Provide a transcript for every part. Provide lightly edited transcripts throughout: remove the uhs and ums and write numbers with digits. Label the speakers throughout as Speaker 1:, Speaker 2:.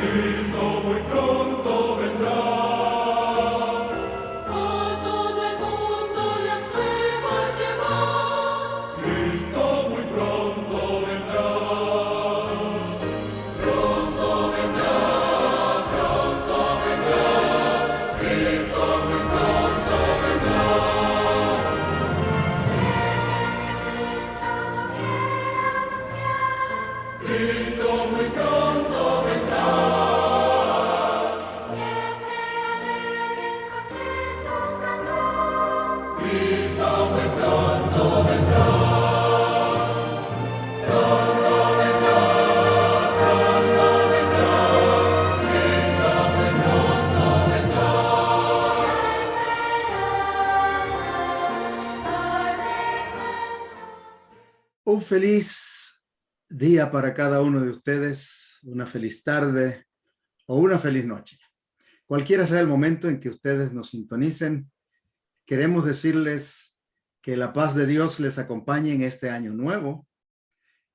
Speaker 1: Cristo muy pronto vendrá.
Speaker 2: A todo el mundo las nuevas llevar.
Speaker 1: Cristo muy pronto vendrá.
Speaker 2: Pronto vendrá, Cristo muy pronto vendrá.
Speaker 1: Cristo muy pronto vendrá.
Speaker 2: Siempre alegres, contentos cantó.
Speaker 1: Cristo muy pronto vendrá.
Speaker 3: Un feliz día para cada uno de ustedes, una feliz tarde o una feliz noche. Cualquiera sea el momento en que ustedes nos sintonicen, queremos decirles que la paz de Dios les acompañe en este año nuevo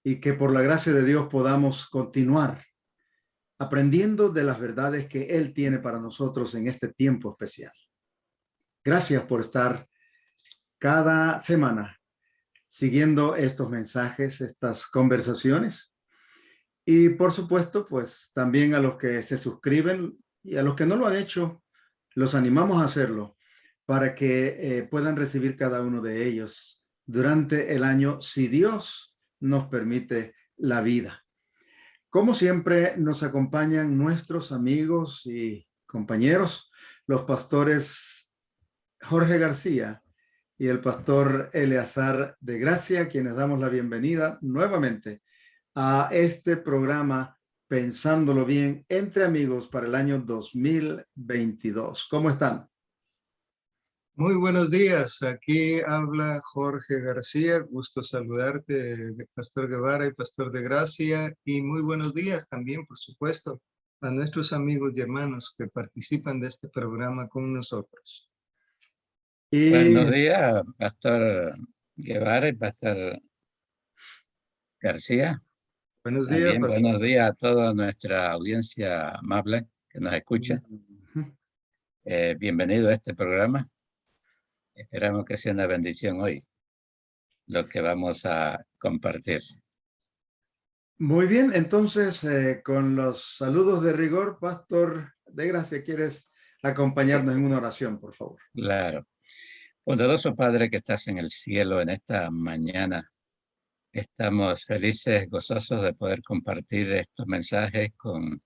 Speaker 3: y que por la gracia de Dios podamos continuar aprendiendo de las verdades que Él tiene para nosotros en este tiempo especial. Gracias por estar cada semana siguiendo estos mensajes, estas conversaciones. Y por supuesto, pues también a los que se suscriben y a los que no lo han hecho, los animamos a hacerlo para que puedan recibir cada uno de ellos durante el año, si Dios nos permite la vida. Como siempre, nos acompañan nuestros amigos y compañeros, los pastores Jorge García y el pastor Eleazar de Gracia, quienes damos la bienvenida nuevamente a este programa Pensándolo Bien entre amigos para el año 2022. ¿Cómo están?
Speaker 4: Muy buenos días, aquí habla Jorge García, gusto saludarte, Pastor Guevara y Pastor de Gracia, y muy buenos días también, por supuesto, a nuestros amigos y hermanos que participan de este programa con nosotros.
Speaker 3: Y
Speaker 5: Buenos días, Pastor Guevara y Pastor García.
Speaker 4: Buenos días,
Speaker 5: También
Speaker 4: Pastor.
Speaker 5: buenos días a toda nuestra audiencia amable que nos escucha. Bienvenido a este programa. Esperamos que sea una bendición hoy lo que vamos a compartir.
Speaker 3: Muy bien, entonces con los saludos de rigor, Pastor de Gracia, ¿quieres acompañarnos en una oración, por favor?
Speaker 5: Claro. Bondadoso Padre que estás en el cielo, en esta mañana estamos felices, gozosos de poder compartir estos mensajes con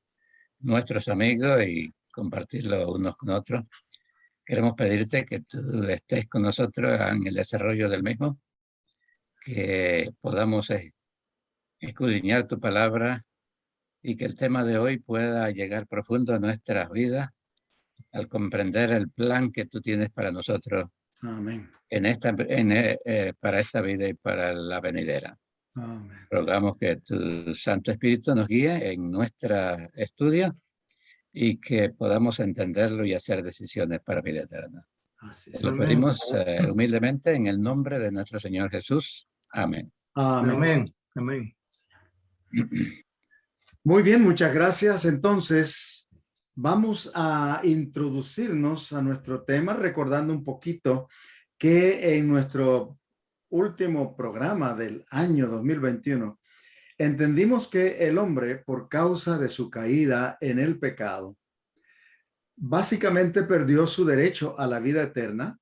Speaker 5: nuestros amigos y compartirlo unos con otros. Queremos pedirte que tú estés con nosotros en el desarrollo del mismo, que podamos escudriñar tu palabra y que el tema de hoy pueda llegar profundo a nuestras vidas al comprender el plan que tú tienes para nosotros
Speaker 3: Amén.
Speaker 5: para esta vida y para la venidera.
Speaker 3: Amén.
Speaker 5: Rogamos que tu Santo Espíritu nos guíe en nuestra estudio y que podamos entenderlo y hacer decisiones para vida eterna.
Speaker 3: Así
Speaker 5: Te
Speaker 3: es.
Speaker 5: lo
Speaker 4: Amén.
Speaker 5: pedimos humildemente en el nombre de nuestro Señor Jesús. Amén.
Speaker 3: Amén.
Speaker 4: Amén. Amén.
Speaker 3: Muy bien, muchas gracias. Entonces, vamos a introducirnos a nuestro tema recordando un poquito que en nuestro último programa del año 2021 entendimos que el hombre, por causa de su caída en el pecado, básicamente perdió su derecho a la vida eterna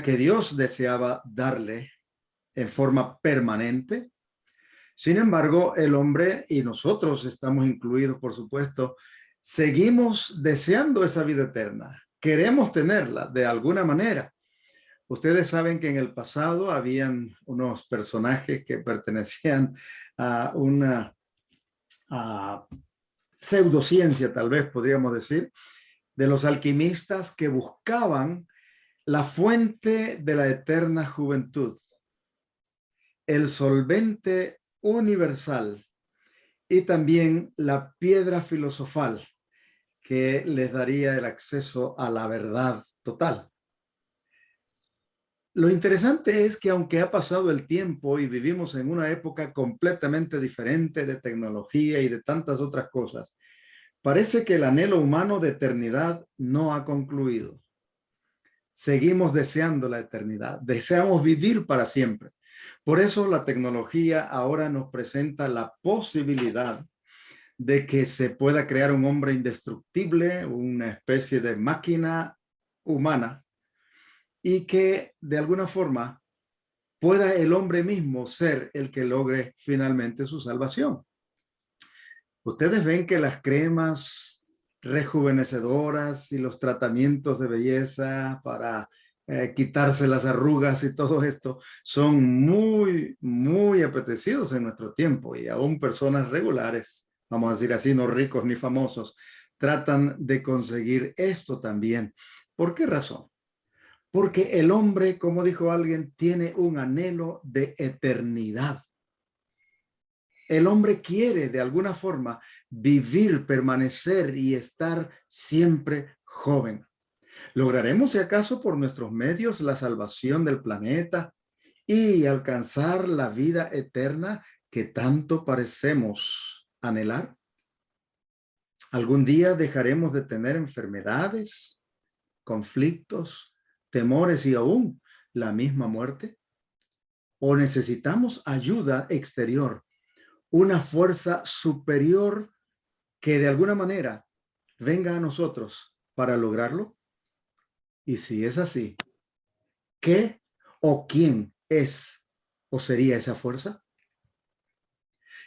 Speaker 3: que Dios deseaba darle en forma permanente. Sin embargo, el hombre, y nosotros estamos incluidos, por supuesto, seguimos deseando esa vida eterna. Queremos tenerla de alguna manera. Ustedes saben que en el pasado habían unos personajes que pertenecían a una pseudociencia, tal vez podríamos decir, de los alquimistas que buscaban la fuente de la eterna juventud, el solvente universal y también la piedra filosofal que les daría el acceso a la verdad total. Lo interesante es que aunque ha pasado el tiempo y vivimos en una época completamente diferente de tecnología y de tantas otras cosas, Parece que el anhelo humano de eternidad no ha concluido. Seguimos deseando la eternidad, deseamos vivir para siempre. Por eso la tecnología ahora nos presenta la posibilidad de que se pueda crear un hombre indestructible, una especie de máquina humana, y que de alguna forma pueda el hombre mismo ser el que logre finalmente su salvación. Ustedes ven que las cremas rejuvenecedoras y los tratamientos de belleza para quitarse las arrugas y todo esto son muy apetecidos en nuestro tiempo, y aún personas regulares, vamos a decir así, no ricos ni famosos, tratan de conseguir esto también. ¿Por qué razón? Porque el hombre, como dijo alguien, tiene un anhelo de eternidad. El hombre quiere de alguna forma vivir, permanecer y estar siempre joven. ¿Lograremos si acaso por nuestros medios la salvación del planeta y alcanzar la vida eterna que tanto parecemos anhelar? ¿Algún día dejaremos de tener enfermedades, conflictos, temores y aún la misma muerte? ¿O necesitamos ayuda exterior, una fuerza superior que de alguna manera venga a nosotros para lograrlo? Y si es así, ¿qué o quién es o sería esa fuerza?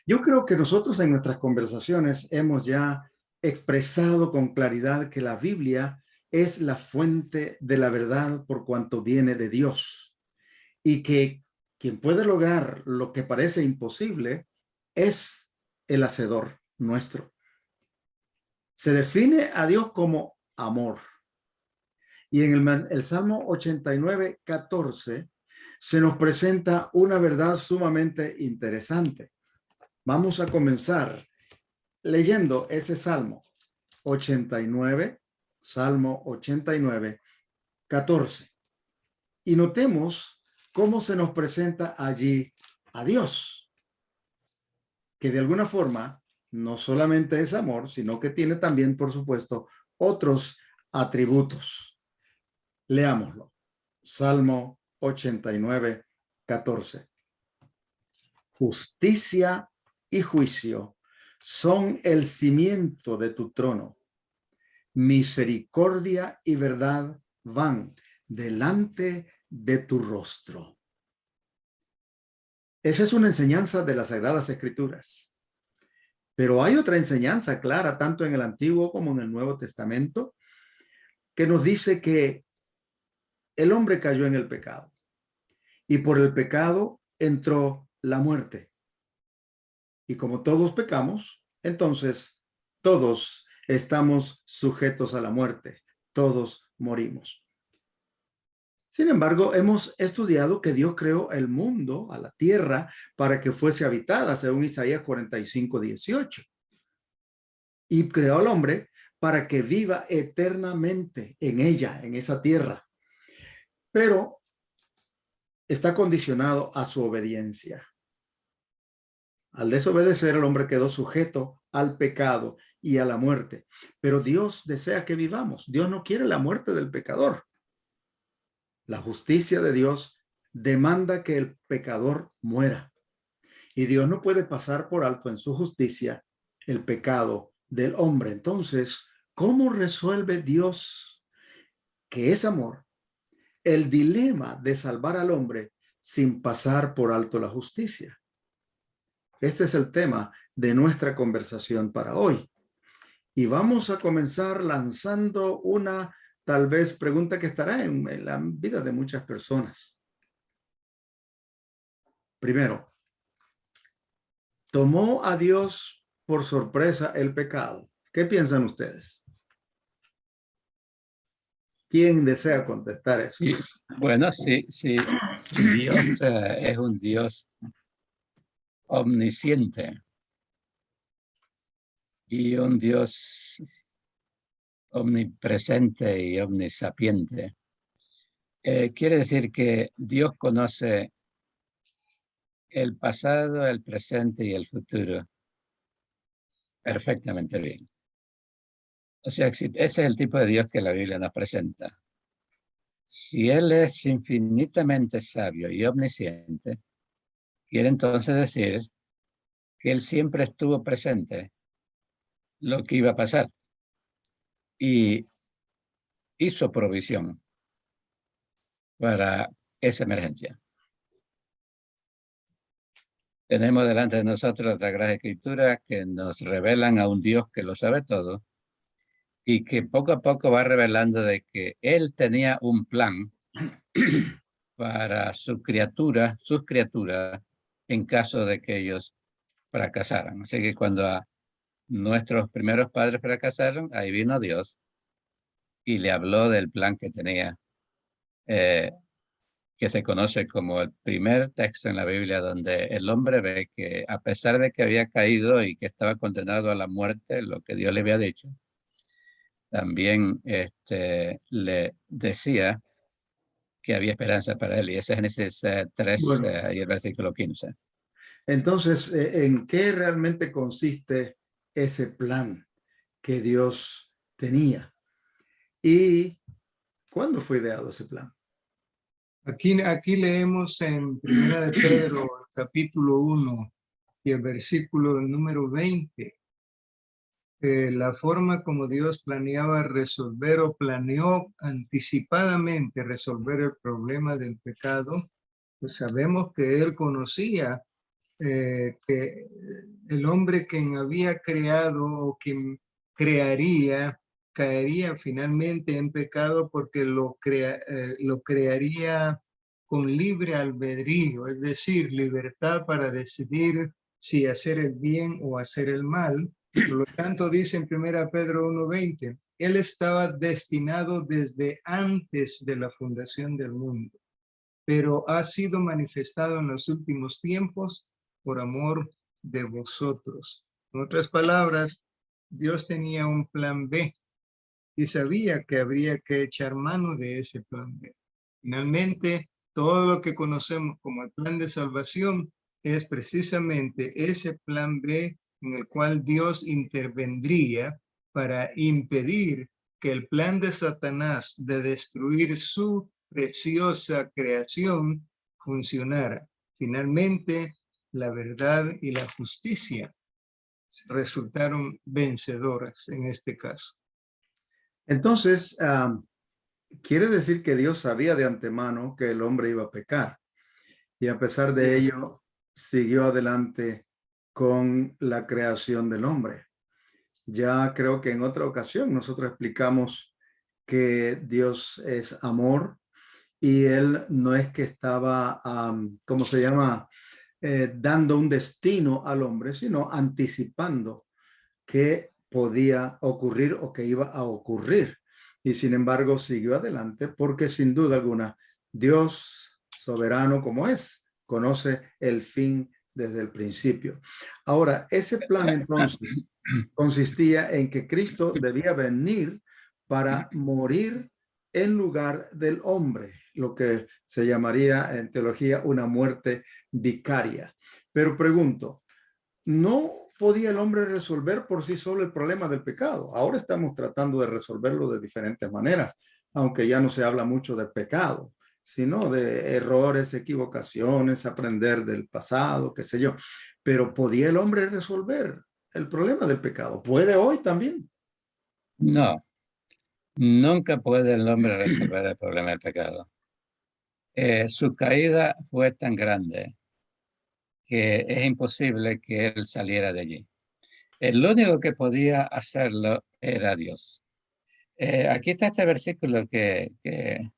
Speaker 3: Yo creo que nosotros en nuestras conversaciones hemos ya expresado con claridad que la Biblia es la fuente de la verdad por cuanto viene de Dios, y que quien puede lograr lo que parece imposible es el hacedor nuestro. Se define a Dios como amor. Y en el Salmo 89, 14, se nos presenta una verdad sumamente interesante. Vamos a comenzar leyendo ese Salmo 89, Salmo 89, 14. Y notemos cómo se nos presenta allí a Dios, que de alguna forma no solamente es amor, sino que tiene también, por supuesto, otros atributos. Leámoslo. Salmo 89, 14. Justicia y juicio son el cimiento de tu trono. Misericordia y verdad van delante de tu rostro. Esa es una enseñanza de las Sagradas Escrituras. Pero hay otra enseñanza clara, tanto en el Antiguo como en el Nuevo Testamento, que nos dice que el hombre cayó en el pecado y por el pecado entró la muerte. Y como todos pecamos, entonces todos estamos sujetos a la muerte. Todos morimos. Sin embargo, hemos estudiado que Dios creó el mundo, a la tierra, para que fuese habitada, según Isaías 45, 18. Y creó al hombre para que viva eternamente en ella, en esa tierra. Pero está condicionado a su obediencia. Al desobedecer, el hombre quedó sujeto al pecado y a la muerte. Pero Dios desea que vivamos. Dios no quiere la muerte del pecador. La justicia de Dios demanda que el pecador muera. Y Dios no puede pasar por alto en su justicia el pecado del hombre. Entonces, ¿cómo resuelve Dios, que es amor, el dilema de salvar al hombre sin pasar por alto la justicia? Este es el tema de nuestra conversación para hoy. Y vamos a comenzar lanzando una, tal vez, pregunta que estará en la vida de muchas personas. Primero, ¿tomó a Dios por sorpresa el pecado? ¿Qué piensan ustedes? ¿Quién desea contestar eso?
Speaker 5: Bueno, sí, Dios es un Dios omnisciente y un Dios omnipresente y omnisapiente. Quiere decir que Dios conoce el pasado, el presente y el futuro perfectamente bien. O sea, ese es el tipo de Dios que la Biblia nos presenta. Si Él es infinitamente sabio y omnisciente, quiere entonces decir que Él siempre estuvo presente lo que iba a pasar y hizo provisión para esa emergencia. Tenemos delante de nosotros las Sagradas Escrituras que nos revelan a un Dios que lo sabe todo y que poco a poco va revelando de que Él tenía un plan para sus criaturas, en caso de que ellos fracasaran. Así que cuando nuestros primeros padres fracasaron, ahí vino Dios y le habló del plan que tenía, que se conoce como el primer texto en la Biblia donde el hombre ve que a pesar de que había caído y que estaba condenado a la muerte, lo que Dios le había dicho, también le decía que había esperanza para él. Y ese es Génesis 3
Speaker 3: Bueno,
Speaker 5: y el versículo 15.
Speaker 3: entonces, ¿en qué realmente consiste ese plan que Dios tenía? ¿Y cuándo fue ideado ese plan?
Speaker 4: Aquí leemos en Primera de Pedro, capítulo 1 y el versículo número 20. La forma como Dios planeaba resolver o planeó anticipadamente resolver el problema del pecado, pues sabemos que Él conocía que el hombre quien había creado o quien crearía, caería finalmente en pecado porque lo crearía con libre albedrío, es decir, libertad para decidir si hacer el bien o hacer el mal. Por lo tanto, dice en 1 Pedro 1:20, Él estaba destinado desde antes de la fundación del mundo, pero ha sido manifestado en los últimos tiempos por amor de vosotros. En otras palabras, Dios tenía un plan B y sabía que habría que echar mano de ese plan B. Finalmente, todo lo que conocemos como el plan de salvación es precisamente ese plan B en el cual Dios intervendría para impedir que el plan de Satanás de destruir su preciosa creación funcionara. Finalmente, la verdad y la justicia resultaron vencedoras en este caso.
Speaker 3: Entonces, quiere decir que Dios sabía de antemano que el hombre iba a pecar y a pesar de ello siguió adelante con la creación del hombre. Ya creo que en otra ocasión nosotros explicamos que Dios es amor y Él no es que estaba, ¿cómo se llama? Dando un destino al hombre, sino anticipando que podía ocurrir o que iba a ocurrir. Y sin embargo siguió adelante porque sin duda alguna Dios, soberano como es, conoce el fin desde el principio. Ahora, ese plan entonces consistía en que Cristo debía venir para morir en lugar del hombre, lo que se llamaría en teología una muerte vicaria. Pero pregunto, ¿no podía el hombre resolver por sí solo el problema del pecado? Ahora estamos tratando de resolverlo de diferentes maneras, aunque ya no se habla mucho de pecado, sino de errores, equivocaciones, aprender del pasado, qué sé yo. Pero ¿podía el hombre resolver el problema del pecado? ¿Puede hoy también?
Speaker 5: No, nunca puede el hombre resolver el problema del pecado. Su caída fue tan grande que es imposible que él saliera de allí. El único que podía hacerlo era Dios. Aquí está este versículo de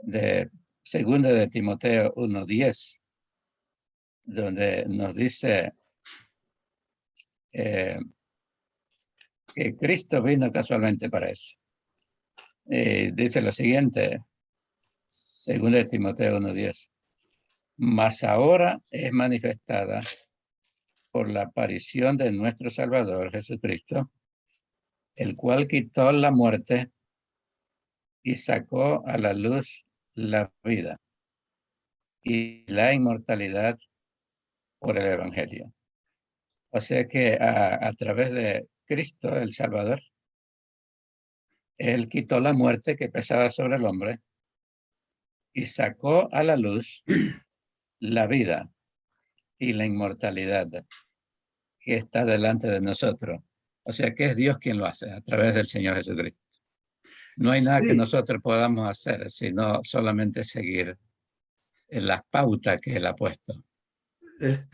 Speaker 5: 2 de Timoteo 1:10, donde nos dice que Cristo vino casualmente para eso. Dice lo siguiente, 2 de Timoteo 1:10, mas ahora es manifestada por la aparición de nuestro Salvador Jesucristo, el cual quitó la muerte y sacó a la luz la vida y la inmortalidad por el Evangelio. O sea que a través de Cristo, el Salvador, Él quitó la muerte que pesaba sobre el hombre y sacó a la luz la vida y la inmortalidad que está delante de nosotros. O sea que es Dios quien lo hace a través del Señor Jesucristo. No hay nada que
Speaker 3: Sí,
Speaker 5: nosotros podamos hacer, sino solamente seguir en las pautas que Él ha puesto.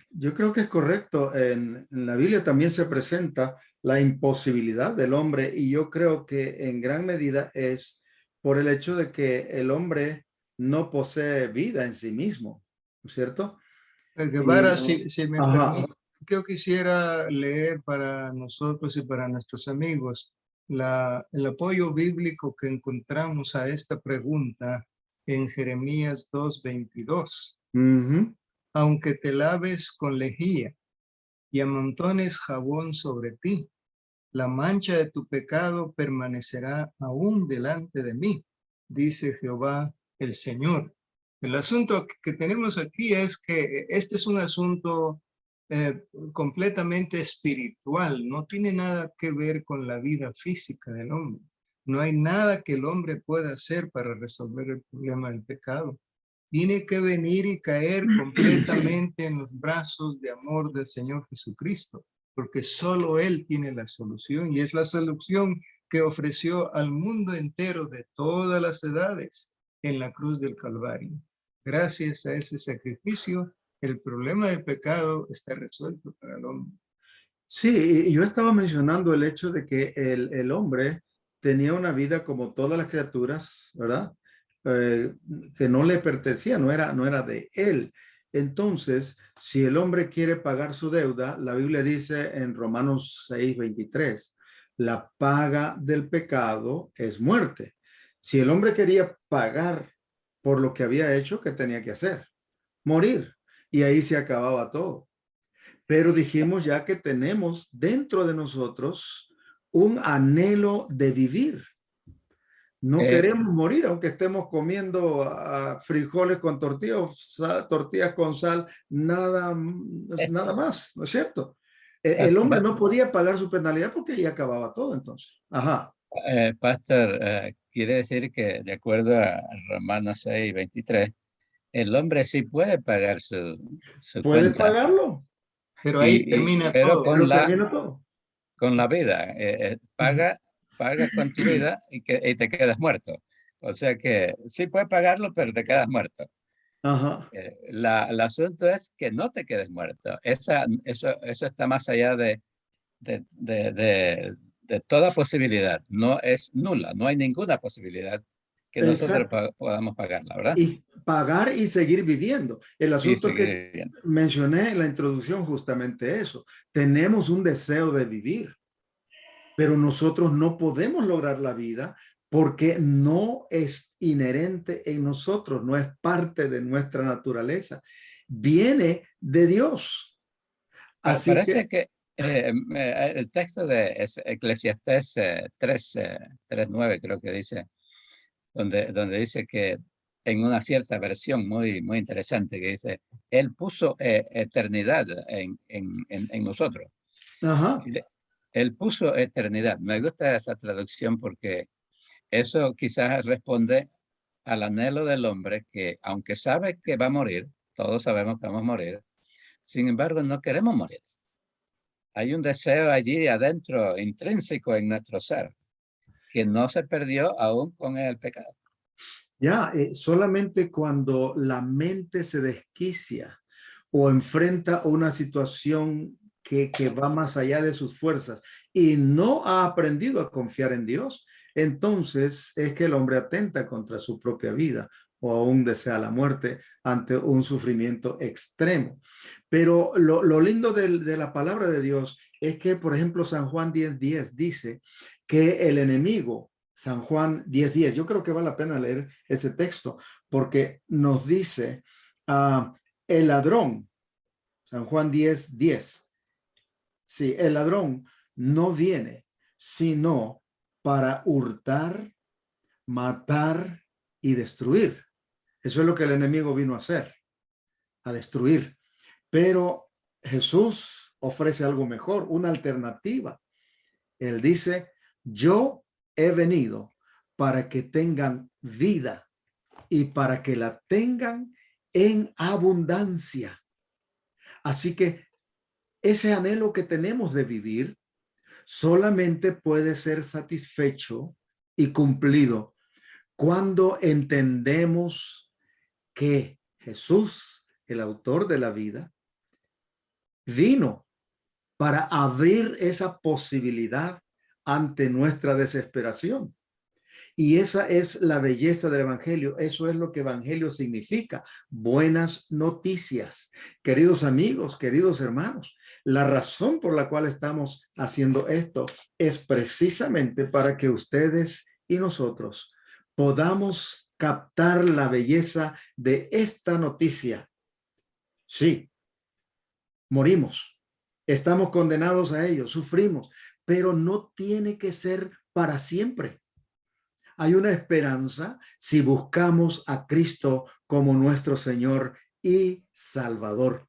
Speaker 3: yo creo que es correcto. En la Biblia también se presenta la imposibilidad del hombre y yo creo que en gran medida es por el hecho de que el hombre no posee vida en sí mismo, ¿no es cierto?
Speaker 4: Guevara,
Speaker 3: Y,
Speaker 4: si me
Speaker 3: ajá,
Speaker 4: permite, yo quisiera leer para nosotros y para nuestros amigos el apoyo bíblico que encontramos a esta pregunta en Jeremías 2:22.
Speaker 3: ujú.
Speaker 4: Aunque te laves con lejía y amontones jabón sobre ti, la mancha de tu pecado permanecerá aún delante de mí, dice Jehová el Señor. El asunto que tenemos aquí es que este es un asunto completamente espiritual, no tiene nada que ver con la vida física del hombre. No hay nada que el hombre pueda hacer para resolver el problema del pecado. Tiene que venir y caer completamente en los brazos de amor del Señor Jesucristo, porque solo Él tiene la solución y es la solución que ofreció al mundo entero de todas las edades en la cruz del Calvario. Gracias a ese sacrificio, el problema del pecado está resuelto para el hombre.
Speaker 3: Sí, y yo estaba mencionando el hecho de que el hombre tenía una vida como todas las criaturas, ¿verdad? Eh, que no le pertenecía, no era de él. Entonces, si el hombre quiere pagar su deuda, la Biblia dice en Romanos 6:23, la paga del pecado es muerte. Si el hombre quería pagar por lo que había hecho, ¿qué tenía que hacer? Morir. Y ahí se acababa todo. Pero dijimos ya que tenemos dentro de nosotros un anhelo de vivir. No
Speaker 5: Eh,
Speaker 3: queremos morir, aunque estemos comiendo frijoles con tortillas, tortillas con sal, nada más, ¿no es cierto? El hombre no podía pagar su penalidad porque ya acababa todo entonces. Ajá.
Speaker 5: Pastor, quiere decir que de acuerdo a Romanos 6:23, el hombre sí puede pagar su
Speaker 3: ¿Puede
Speaker 5: cuenta,
Speaker 3: pagarlo?
Speaker 4: Pero ahí termina
Speaker 5: pero
Speaker 4: todo.
Speaker 3: Pero termina todo.
Speaker 5: con la vida.
Speaker 3: Ujú.
Speaker 5: Paga con tu vida y te quedas muerto. O sea que sí puedes pagarlo, pero te quedas muerto.
Speaker 3: Ajá.
Speaker 5: El asunto es que no te quedes muerto. Eso está más allá de, de, de, de toda posibilidad. No es nula, no hay ninguna posibilidad que nosotros
Speaker 3: Exacto.
Speaker 5: podamos pagarla, ¿verdad?
Speaker 3: Y pagar y seguir viviendo. El
Speaker 5: Y
Speaker 3: asunto es que
Speaker 5: seguir viviendo.
Speaker 3: mencioné en la introducción justamente eso. Tenemos un deseo de vivir, pero nosotros no podemos lograr la vida porque no es inherente en nosotros, no es parte de nuestra naturaleza. Viene de Dios. Así que,
Speaker 5: Parece que el texto de Eclesiastés 3:9 creo que dice, donde dice que en una cierta versión muy interesante que dice, Él puso eternidad en nosotros.
Speaker 3: ajá,
Speaker 5: Él puso eternidad. Me gusta esa traducción porque eso quizás responde al anhelo del hombre que, aunque sabe que va a morir, todos sabemos que vamos a morir, sin embargo no queremos morir. Hay un deseo allí adentro, intrínseco en nuestro ser, que no se perdió aún con el pecado.
Speaker 3: ya, solamente cuando la mente se desquicia o enfrenta una situación que va más allá de sus fuerzas y no ha aprendido a confiar en Dios, entonces es que el hombre atenta contra su propia vida o aún desea la muerte ante un sufrimiento extremo. Pero lo lindo de la palabra de Dios es que, por ejemplo, San Juan 10:10 dice que el enemigo, San Juan 10:10, yo creo que vale la pena leer ese texto porque nos dice el ladrón, San Juan 10:10. Sí, el ladrón no viene sino para hurtar, matar y destruir. Eso es lo que el enemigo vino a hacer, a destruir. Pero Jesús ofrece algo mejor, una alternativa. Él dice, yo he venido para que tengan vida y para que la tengan en abundancia. Así que ese anhelo que tenemos de vivir solamente puede ser satisfecho y cumplido cuando entendemos que Jesús, el autor de la vida, vino para abrir esa posibilidad ante nuestra desesperación. Y esa es la belleza del evangelio. Eso es lo que evangelio significa. Buenas noticias. Queridos amigos, queridos hermanos, la razón por la cual estamos haciendo esto es precisamente para que ustedes y nosotros podamos captar la belleza de esta noticia. Sí, morimos. Estamos condenados a ello, sufrimos, pero no tiene que ser para siempre. Hay una esperanza si buscamos a Cristo como nuestro Señor y Salvador.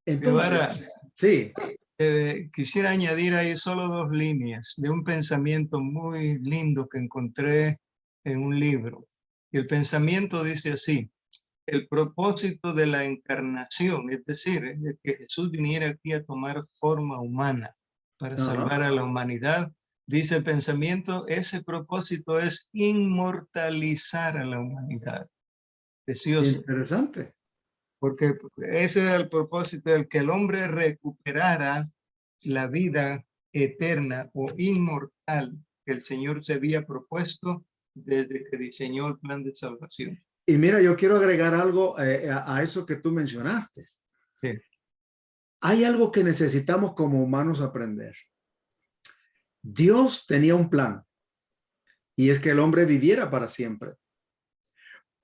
Speaker 3: Entonces,
Speaker 4: Guevara,
Speaker 3: sí,
Speaker 4: quisiera añadir ahí solo 2 líneas de un pensamiento muy lindo que encontré en un libro. Y el pensamiento dice así: el propósito de la encarnación, es decir, de que Jesús viniera aquí a tomar forma humana para salvar a la humanidad, dice el pensamiento, ese propósito es inmortalizar a la humanidad. Precioso.
Speaker 3: interesante.
Speaker 4: Porque ese era el propósito, el que el hombre recuperara la vida eterna o inmortal que el Señor se había propuesto desde que diseñó el plan de salvación.
Speaker 3: Y mira, yo quiero agregar algo a eso que tú mencionaste.
Speaker 4: Sí.
Speaker 3: Hay algo que necesitamos como humanos aprender. Dios tenía un plan y es que el hombre viviera para siempre.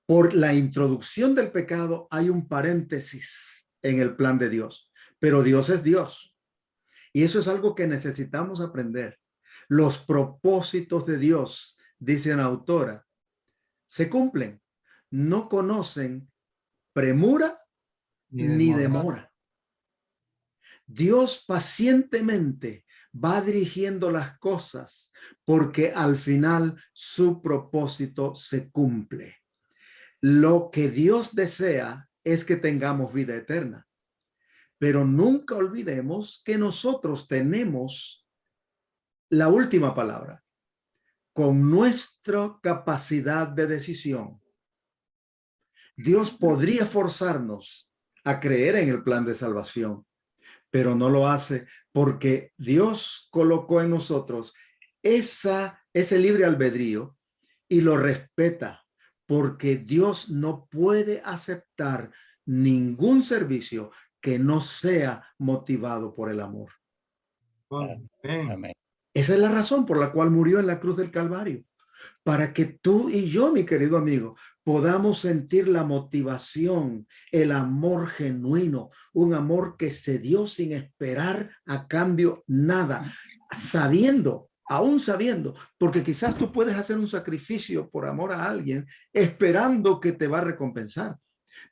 Speaker 3: Por la introducción del pecado hay un paréntesis en el plan de Dios, pero Dios es Dios. Y eso es algo que necesitamos aprender. Los propósitos de Dios, dice la autora, se cumplen. No conocen premura ni demora. Dios pacientemente va dirigiendo las cosas porque al final su propósito se cumple. Lo que Dios desea es que tengamos vida eterna, pero nunca olvidemos que nosotros tenemos la última palabra con nuestra capacidad de decisión. Dios podría forzarnos a creer en el plan de salvación, pero no lo hace porque Dios colocó en nosotros ese libre albedrío y lo respeta, porque Dios no puede aceptar ningún servicio que no sea motivado por el amor.
Speaker 5: Amén.
Speaker 3: Esa es la razón por la cual murió en la cruz del Calvario, para que tú y yo, mi querido amigo, podamos sentir la motivación, el amor genuino, un amor que se dio sin esperar a cambio nada, sabiendo, aún sabiendo, porque quizás tú puedes hacer un sacrificio por amor a alguien esperando que te va a recompensar,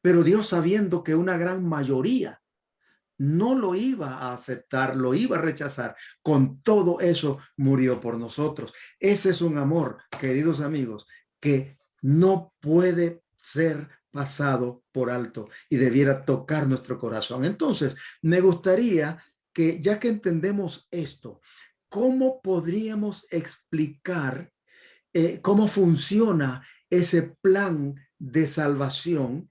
Speaker 3: pero Dios sabiendo que una gran mayoría no lo iba a aceptar, lo iba a rechazar. Con todo eso murió por nosotros. Ese es un amor, queridos amigos, que no puede ser pasado por alto y debiera tocar nuestro corazón. Entonces, me gustaría que, ya que entendemos esto, ¿cómo podríamos explicar cómo funciona ese plan de salvación?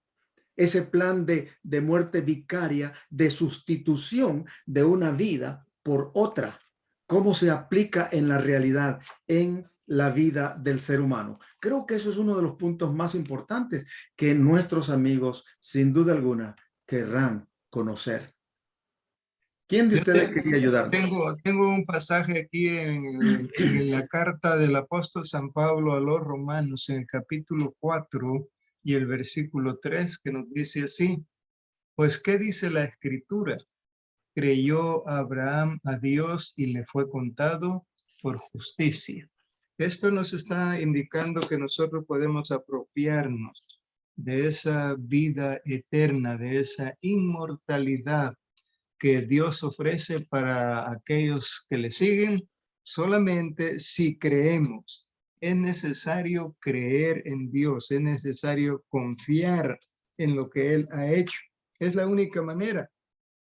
Speaker 3: Ese plan de muerte vicaria, de sustitución de una vida por otra, cómo se aplica en la realidad, en la vida del ser humano. Creo que eso es uno de los puntos más importantes que nuestros amigos, sin duda alguna, querrán conocer. ¿Quién de ustedes quería ayudarnos?
Speaker 4: Tengo un pasaje aquí en la carta del apóstol San Pablo a los Romanos, en el capítulo 4 y el versículo 3, que nos dice así: pues, ¿qué dice la Escritura? Creyó Abraham a Dios y le fue contado por justicia. Esto nos está indicando que nosotros podemos apropiarnos de esa vida eterna, de esa inmortalidad que Dios ofrece para aquellos que le siguen solamente si creemos. Es necesario creer en Dios, es necesario confiar en lo que Él ha hecho. Es la única manera,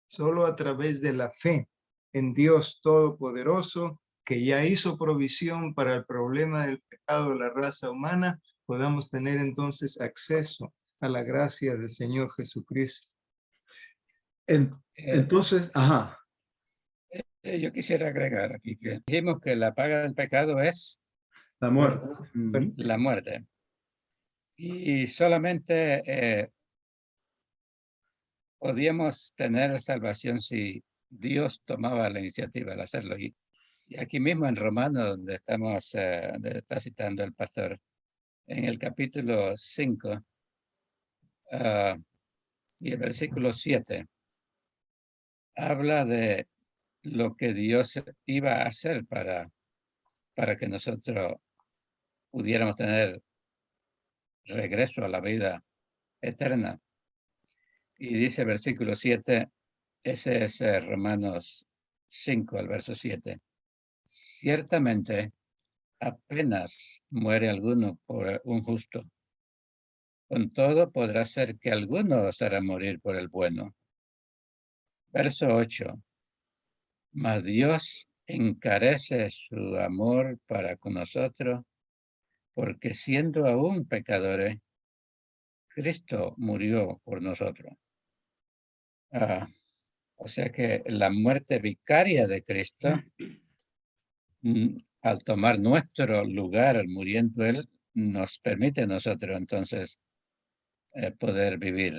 Speaker 4: solo a través de la fe en Dios Todopoderoso, que ya hizo provisión para el problema del pecado de la raza humana, podamos tener entonces acceso a la gracia del Señor Jesucristo.
Speaker 3: Entonces, ajá,
Speaker 5: Yo quisiera agregar aquí que dijimos que la paga del pecado es
Speaker 3: la muerte. Ujú.
Speaker 5: la muerte. Y solamente podíamos tener salvación si Dios tomaba la iniciativa al hacerlo. Y aquí mismo en Romanos, donde estamos, donde está citando el pastor, en el capítulo 5 y el versículo 7, habla de lo que Dios iba a hacer para que nosotros pudiéramos tener regreso a la vida eterna. Y dice el versículo 7, ese es Romanos 5, el verso 7. Ciertamente, apenas muere alguno por un justo. Con todo podrá ser que alguno osara morir por el bueno. Verso 8. Mas Dios encarece su amor para con nosotros, porque siendo aún pecadores, Cristo murió por nosotros. O sea que la muerte vicaria de Cristo, al tomar nuestro lugar, muriendo Él, nos permite a nosotros entonces poder vivir.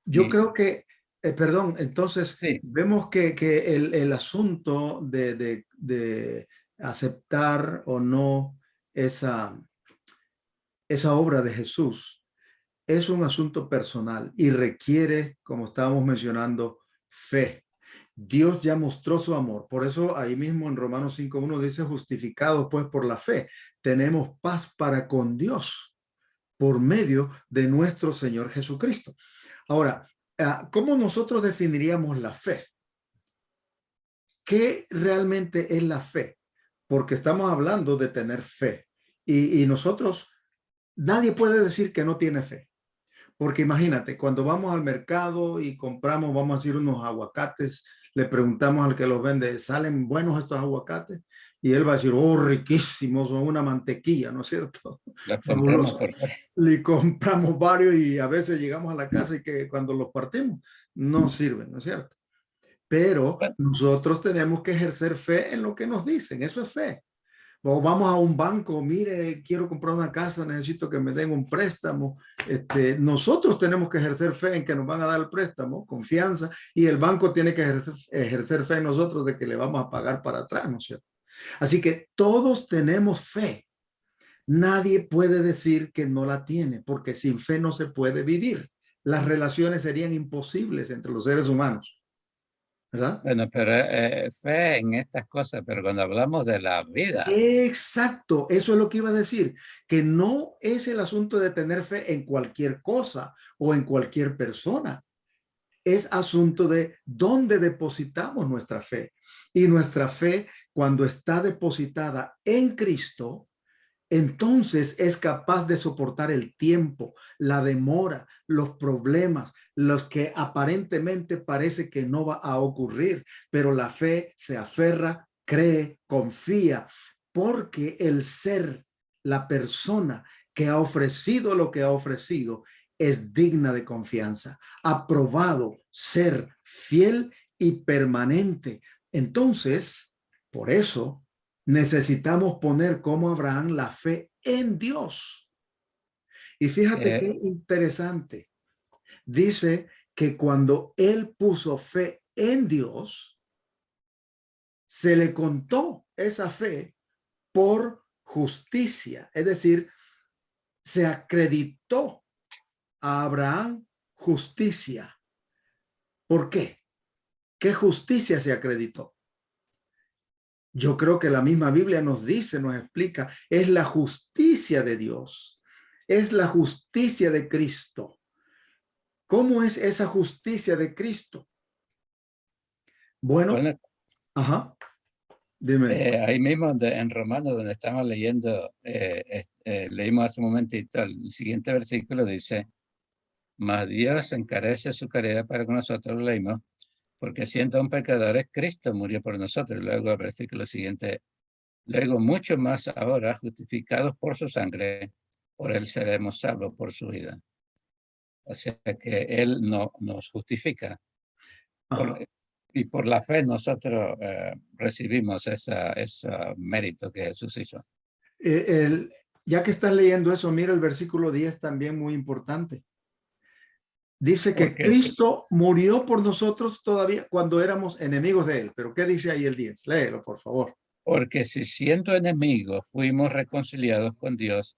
Speaker 3: Yo
Speaker 5: Y
Speaker 3: creo que, perdón, entonces
Speaker 5: sí,
Speaker 3: vemos que el asunto de aceptar o no esa obra de Jesús es un asunto personal y requiere, como estábamos mencionando, fe. Dios ya mostró su amor. Por eso ahí mismo en Romanos 5:1 dice, justificados pues por la fe, tenemos paz para con Dios por medio de nuestro Señor Jesucristo. Ahora, ¿cómo nosotros definiríamos la fe? ¿Qué realmente es la fe? Porque estamos hablando de tener fe y nosotros, nadie puede decir que no tiene fe. Porque imagínate, cuando vamos al mercado y compramos, vamos a decir, unos aguacates, le preguntamos al que los vende, ¿salen buenos estos aguacates? Y él va a decir, oh, riquísimos, son una mantequilla, ¿no es cierto?
Speaker 5: lo compramos
Speaker 3: Fabuloso.
Speaker 5: por fe.
Speaker 3: Le compramos varios y a veces llegamos a la casa y que cuando los partimos no sirven, ¿no es cierto? Pero
Speaker 5: Bueno,
Speaker 3: nosotros tenemos que ejercer fe en lo que nos dicen, eso es fe. O vamos a un banco, mire, quiero comprar una casa, necesito que me den un préstamo. Nosotros tenemos que ejercer fe en que nos van a dar el préstamo, confianza, y el banco tiene que ejercer fe en nosotros de que le vamos a pagar para atrás, ¿no es cierto? Así que todos tenemos fe. Nadie puede decir que no la tiene, porque sin fe no se puede vivir. Las relaciones serían imposibles entre los seres humanos, ¿verdad?
Speaker 5: bueno, pero fe en estas cosas, pero cuando hablamos de la vida,
Speaker 3: Exacto, eso es lo que iba a decir, que no es el asunto de tener fe en cualquier cosa o en cualquier persona. Es asunto de dónde depositamos nuestra fe. Y nuestra fe, cuando está depositada en Cristo, entonces es capaz de soportar el tiempo, la demora, los problemas, los que aparentemente parece que no va a ocurrir, pero la fe se aferra, cree, confía, porque el ser, la persona que ha ofrecido lo que ha ofrecido, es digna de confianza, ha probado ser fiel y permanente. Entonces, por eso, necesitamos poner como Abraham la fe en Dios. Y fíjate qué interesante. Dice que cuando él puso fe en Dios, se le contó esa fe por justicia. Es decir, se acreditó a Abraham justicia. ¿Por qué? ¿Qué justicia se acreditó? Yo creo que la misma Biblia nos dice, nos explica, es la justicia de Dios, es la justicia de Cristo. ¿Cómo es esa justicia de Cristo? Bueno,
Speaker 5: bueno,
Speaker 3: ajá. Dime.
Speaker 5: Ahí mismo en Romanos, donde estamos leyendo, leímos hace un momentito, el siguiente versículo dice, mas Dios encarece su caridad para con nosotros, lo leímos, porque siendo aún pecadores, Cristo murió por nosotros. Luego el versículo siguiente, luego mucho más ahora, justificados por su sangre, por él seremos salvos por su vida. O sea que él no, nos justifica.
Speaker 3: Ajá.
Speaker 5: Y por la fe nosotros recibimos ese mérito que Jesús hizo.
Speaker 3: Ya que estás leyendo eso, mira el versículo 10 también muy importante. Dice que
Speaker 5: Porque
Speaker 3: Cristo murió por nosotros todavía cuando éramos enemigos de él. Pero ¿qué dice ahí el 10? Léelo, por favor.
Speaker 5: Porque si siendo enemigos fuimos reconciliados con Dios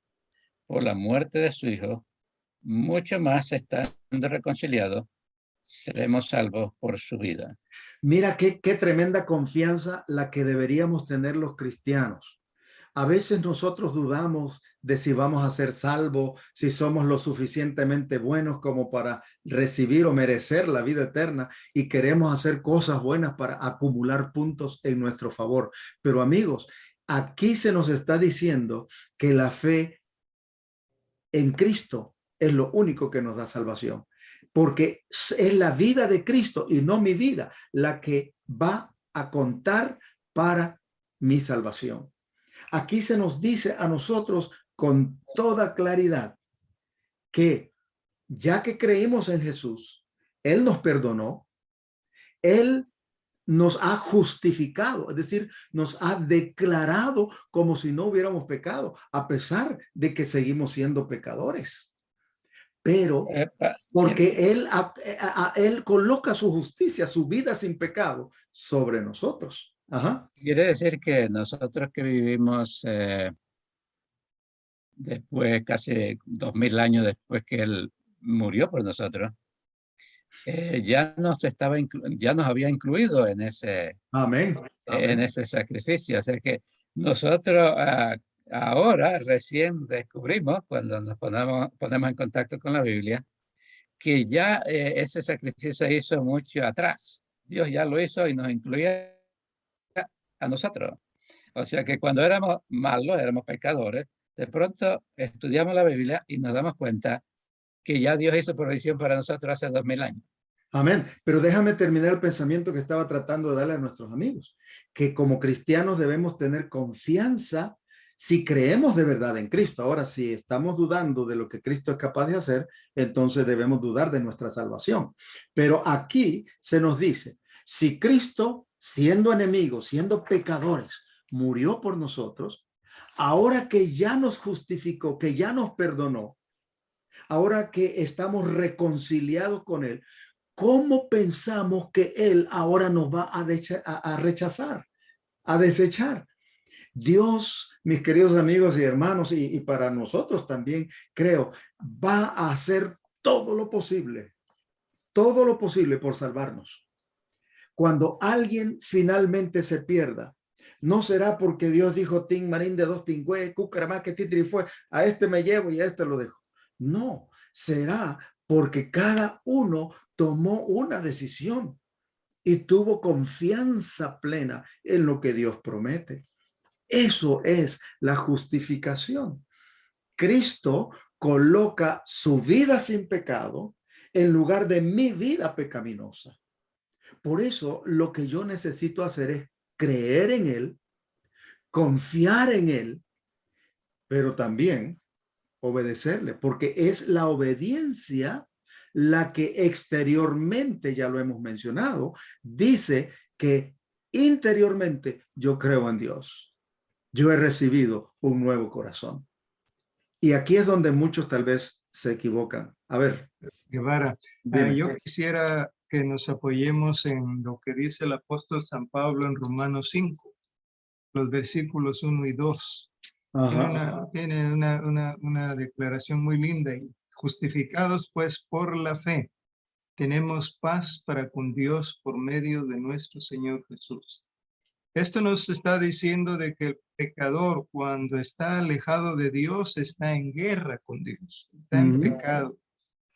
Speaker 5: por la muerte de su Hijo, mucho más estando reconciliados, seremos salvos por su vida.
Speaker 3: Mira qué tremenda confianza la que deberíamos tener los cristianos. A veces nosotros dudamos de si vamos a ser salvos, si somos lo suficientemente buenos como para recibir o merecer la vida eterna y queremos hacer cosas buenas para acumular puntos en nuestro favor. Pero amigos, aquí se nos está diciendo que la fe en Cristo es lo único que nos da salvación, porque es la vida de Cristo y no mi vida la que va a contar para mi salvación. Aquí se nos dice a nosotros con toda claridad que ya que creímos en Jesús, Él nos perdonó, Él nos ha justificado, es decir, nos ha declarado como si no hubiéramos pecado, a pesar de que seguimos siendo pecadores. Pero porque Él coloca su justicia, su vida sin pecado sobre nosotros. Ajá.
Speaker 5: Quiere decir que nosotros que vivimos después, casi 2000 años después que Él murió por nosotros, ya nos había incluido en ese,
Speaker 3: Amén.
Speaker 5: en ese sacrificio. O sea que nosotros ahora recién descubrimos, cuando nos ponemos en contacto con la Biblia, que ya ese sacrificio se hizo mucho atrás. Dios ya lo hizo y nos incluía a nosotros. O sea que cuando éramos malos, éramos pecadores, de pronto estudiamos la Biblia y nos damos cuenta que ya Dios hizo provisión para nosotros hace 2000 años.
Speaker 3: Amén. Pero déjame terminar el pensamiento que estaba tratando de darle a nuestros amigos, que como cristianos debemos tener confianza si creemos de verdad en Cristo. Ahora, si estamos dudando de lo que Cristo es capaz de hacer, entonces debemos dudar de nuestra salvación. Pero aquí se nos dice, si Cristo, siendo enemigos, siendo pecadores, murió por nosotros, ahora que ya nos justificó, que ya nos perdonó, ahora que estamos reconciliados con Él, ¿cómo pensamos que Él ahora nos va a rechazar, a desechar? Dios, mis queridos amigos y hermanos, y para nosotros también, creo, va a hacer todo lo posible por salvarnos. Cuando alguien finalmente se pierda, no será porque Dios dijo, Tin Marín de dos pingüe, cucaramá que titri fue, a este me llevo y a este lo dejo. No, será porque cada uno tomó una decisión y tuvo confianza plena en lo que Dios promete. Eso es la justificación. Cristo coloca su vida sin pecado en lugar de mi vida pecaminosa. Por eso lo que yo necesito hacer es creer en Él, confiar en Él, pero también obedecerle, porque es la obediencia la que exteriormente, ya lo hemos mencionado, dice que interiormente yo creo en Dios. Yo he recibido un nuevo corazón. Y aquí es donde muchos tal vez se equivocan. A ver.
Speaker 4: Guevara, yo quisiera que nos apoyemos en lo que dice el apóstol San Pablo en Romanos 5, los versículos 1 y 2. Tiene una declaración muy linda. Justificados pues por la fe, tenemos paz para con Dios por medio de nuestro Señor Jesús. Esto nos está diciendo de que el pecador, cuando está alejado de Dios, está en guerra con Dios, está en pecado.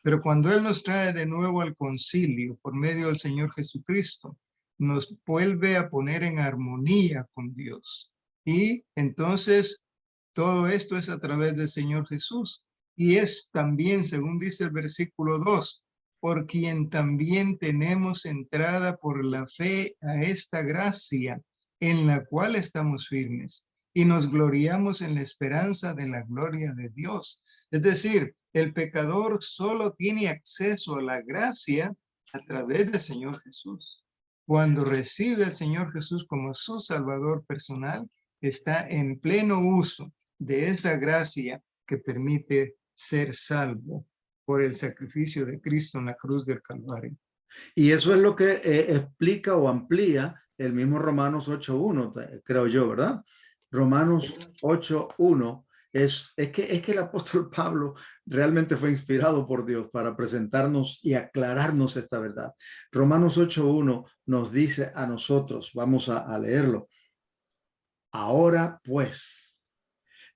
Speaker 4: Pero cuando Él nos trae de nuevo al concilio por medio del Señor Jesucristo, nos vuelve a poner en armonía con Dios. Y entonces todo esto es a través del Señor Jesús. Y es también, según dice el versículo 2, por quien también tenemos entrada por la fe a esta gracia, en la cual estamos firmes, y nos gloriamos en la esperanza de la gloria de Dios. Es decir, el pecador solo tiene acceso a la gracia a través del Señor Jesús. Cuando recibe al Señor Jesús como su Salvador personal, está en pleno uso de esa gracia que permite ser salvo por el sacrificio de Cristo en la cruz del Calvario.
Speaker 3: Y eso es lo que explica o amplía el mismo Romanos 8.1, creo yo, ¿verdad? Romanos 8.1 es que el apóstol Pablo realmente fue inspirado por Dios para presentarnos y aclararnos esta verdad. Romanos 8.1 nos dice a nosotros, vamos a leerlo. Ahora pues,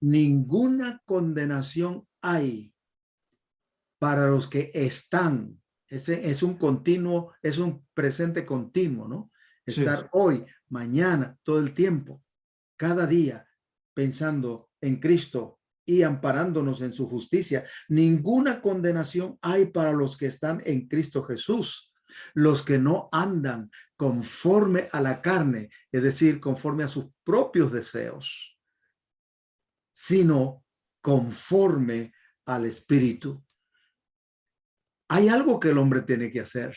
Speaker 3: ninguna condenación hay para los que están. Ese es un continuo, es un presente continuo, ¿no? Estar
Speaker 4: Sí.
Speaker 3: hoy, mañana, todo el tiempo, cada día, pensando en Cristo y amparándonos en su justicia. Ninguna condenación hay para los que están en Cristo Jesús, los que no andan conforme a la carne, es decir, conforme a sus propios deseos, sino conforme al Espíritu. Hay algo que el hombre tiene que hacer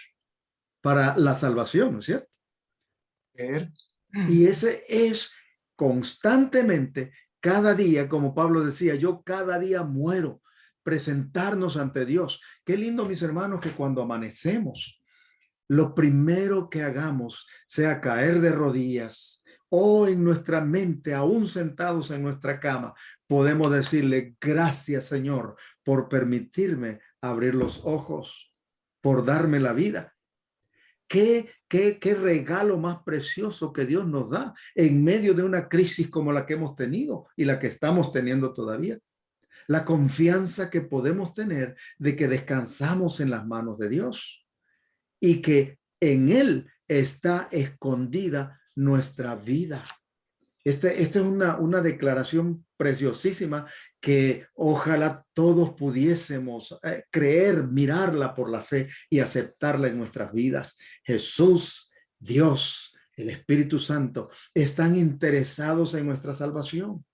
Speaker 3: para la salvación, ¿no es cierto? Y ese es constantemente, cada día, como Pablo decía, yo cada día muero, presentarnos ante Dios. Qué lindo, mis hermanos, que cuando amanecemos, lo primero que hagamos sea caer de rodillas o en nuestra mente, aún sentados en nuestra cama, podemos decirle gracias, Señor, por permitirme abrir los ojos, por darme la vida. Qué regalo más precioso que Dios nos da en medio de una crisis como la que hemos tenido y la que estamos teniendo todavía. La confianza que podemos tener de que descansamos en las manos de Dios y que en Él está escondida nuestra vida. Esta es una declaración preciosísima que ojalá todos pudiésemos creer, mirarla por la fe y aceptarla en nuestras vidas. Jesús, Dios, el Espíritu Santo están interesados en nuestra salvación.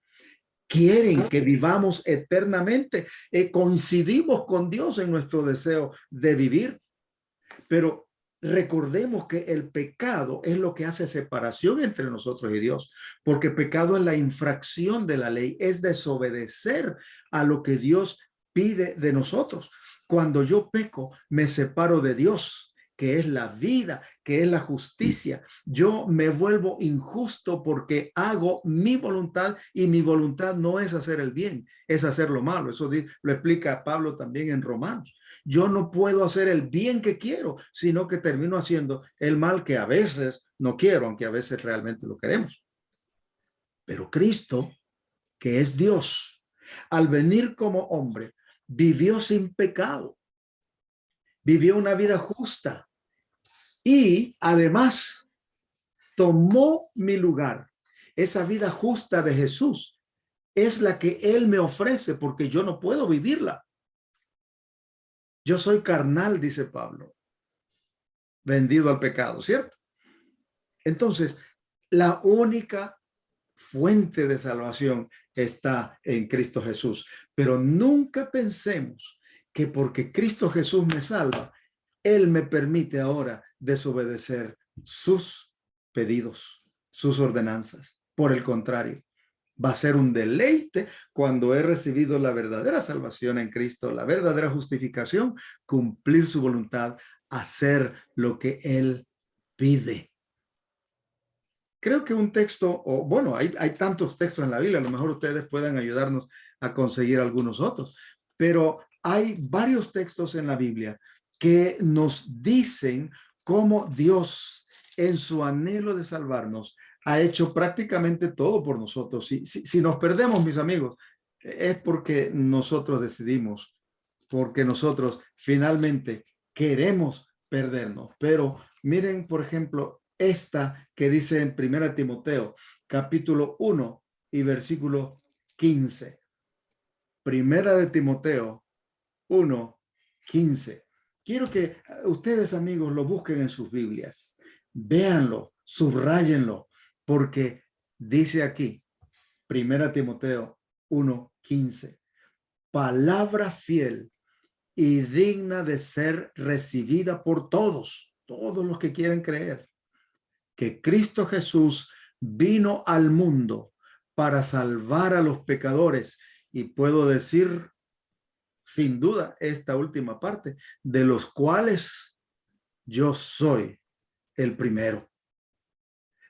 Speaker 3: Quieren que vivamos eternamente. Coincidimos con Dios en nuestro deseo de vivir, pero recordemos que el pecado es lo que hace separación entre nosotros y Dios, porque pecado es la infracción de la ley, es desobedecer a lo que Dios pide de nosotros. Cuando yo peco, me separo de Dios, que es la vida, que es la justicia. Yo me vuelvo injusto porque hago mi voluntad y mi voluntad no es hacer el bien, es hacer lo malo. Eso lo explica Pablo también en Romanos. Yo no puedo hacer el bien que quiero, sino que termino haciendo el mal que a veces no quiero, aunque a veces realmente lo queremos. Pero Cristo, que es Dios, al venir como hombre, vivió sin pecado, vivió una vida justa y además tomó mi lugar. Esa vida justa de Jesús es la que Él me ofrece porque yo no puedo vivirla. Yo soy carnal, dice Pablo, vendido al pecado, ¿cierto? Entonces, la única fuente de salvación está en Cristo Jesús. Pero nunca pensemos que porque Cristo Jesús me salva, Él me permite ahora desobedecer sus pedidos, sus ordenanzas. Por el contrario, va a ser un deleite cuando he recibido la verdadera salvación en Cristo, la verdadera justificación, cumplir su voluntad, hacer lo que Él pide. Creo que un texto, o bueno, hay tantos textos en la Biblia, a lo mejor ustedes puedan ayudarnos a conseguir algunos otros, pero hay varios textos en la Biblia que nos dicen cómo Dios, en su anhelo de salvarnos, ha hecho prácticamente todo por nosotros. Si nos perdemos, mis amigos, es porque nosotros decidimos, porque nosotros finalmente queremos perdernos. Pero miren, por ejemplo, esta que dice en 1 Timoteo, capítulo 1 y versículo 15. 1 de Timoteo 1, 15. Quiero que ustedes, amigos, lo busquen en sus Biblias. Véanlo, subrayenlo, porque dice aquí, 1 Timoteo 1, 15. Palabra fiel y digna de ser recibida por todos los que quieren creer, que Cristo Jesús vino al mundo para salvar a los pecadores. Y puedo decir, sin duda, esta última parte, de los cuales yo soy el primero.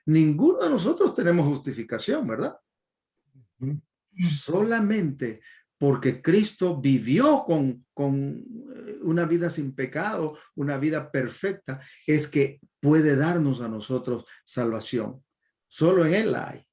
Speaker 3: Ninguno de nosotros tenemos justificación, ¿verdad? Solamente porque Cristo vivió con una vida sin pecado, una vida perfecta, es que puede darnos a nosotros salvación. Solo en Él la hay.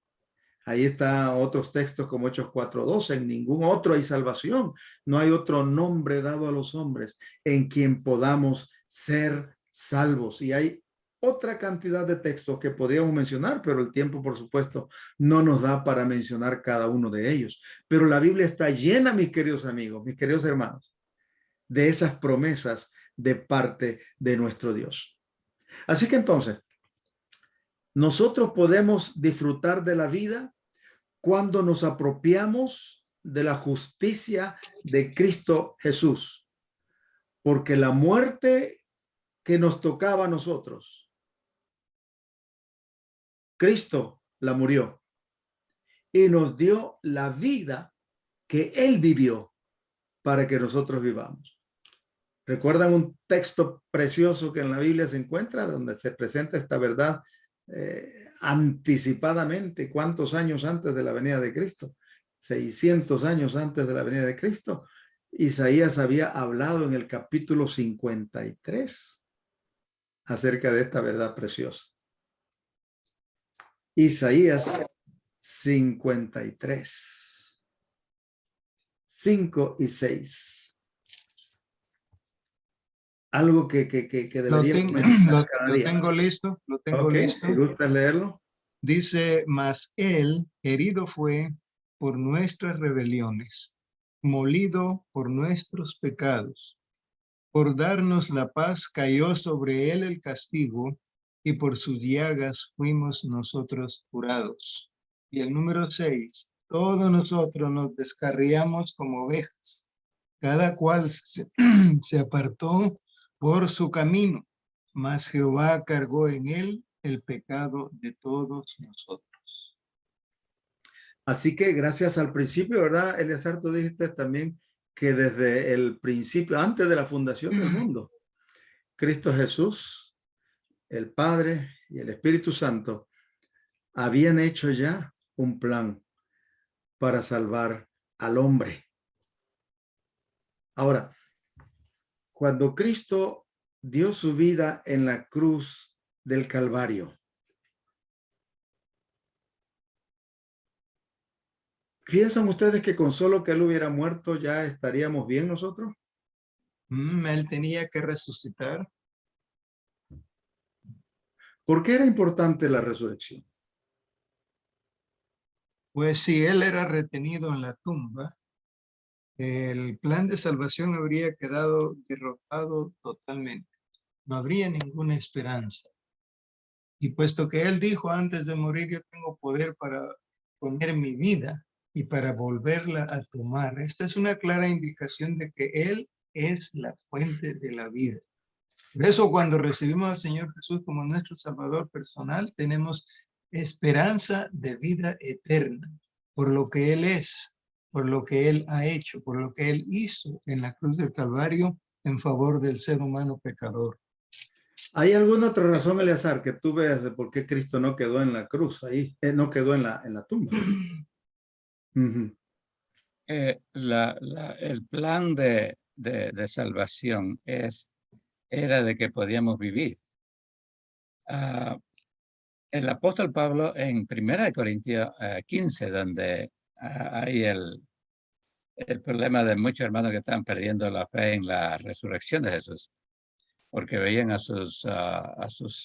Speaker 3: Ahí están otros textos como Hechos 4:12. En ningún otro hay salvación. No hay otro nombre dado a los hombres en quien podamos ser salvos. Y hay otra cantidad de textos que podríamos mencionar, pero el tiempo, por supuesto, no nos da para mencionar cada uno de ellos. Pero la Biblia está llena, mis queridos amigos, mis queridos hermanos, de esas promesas de parte de nuestro Dios. Así que entonces, nosotros podemos disfrutar de la vida cuando nos apropiamos de la justicia de Cristo Jesús, porque la muerte que nos tocaba a nosotros, Cristo la murió y nos dio la vida que Él vivió para que nosotros vivamos. ¿Recuerdan un texto precioso que en la Biblia se encuentra donde se presenta esta verdad anticipadamente? ¿Cuántos años antes de la venida de Cristo? 600 años antes de la venida de Cristo. Isaías había hablado en el capítulo 53 acerca de esta verdad preciosa. Isaías 53, 5 y 6. Algo que debería
Speaker 4: lo tengo listo, lo tengo listo.
Speaker 3: ¿Te gusta leerlo?
Speaker 4: Dice, mas él herido fue por nuestras rebeliones, molido por nuestros pecados. Por darnos la paz cayó sobre él el castigo, y por sus llagas fuimos nosotros curados. Y el número 6, todos nosotros nos descarriamos como ovejas, cada cual se apartó por su camino, mas Jehová cargó en él el pecado de todos nosotros.
Speaker 3: Así que gracias al principio, ¿verdad, Eleazar? Tú dijiste también que desde el principio, antes de la fundación del mundo, Cristo Jesús, el Padre y el Espíritu Santo habían hecho ya un plan para salvar al hombre. Ahora, cuando Cristo dio su vida en la cruz del Calvario, ¿piensan ustedes que con solo que Él hubiera muerto ya estaríamos bien nosotros?
Speaker 4: Él tenía que resucitar.
Speaker 3: ¿Por qué era importante la resurrección?
Speaker 4: Pues si Él era retenido en la tumba, el plan de salvación habría quedado derrotado totalmente. No habría ninguna esperanza. Y puesto que Él dijo antes de morir, yo tengo poder para poner mi vida y para volverla a tomar. Esta es una clara indicación de que Él es la fuente de la vida. Por eso cuando recibimos al Señor Jesús como nuestro Salvador personal, tenemos esperanza de vida eterna por lo que Él es, por lo que Él ha hecho, por lo que Él hizo en la cruz del Calvario en favor del ser humano pecador.
Speaker 3: ¿Hay alguna otra razón, Eleazar, que tú veas de por qué Cristo no quedó en la cruz ahí, no quedó en la tumba?
Speaker 5: El plan de salvación era de que podíamos vivir. El apóstol Pablo en 1 Corintios 15, donde hay el problema de muchos hermanos que están perdiendo la fe en la resurrección de Jesús. porque veían a sus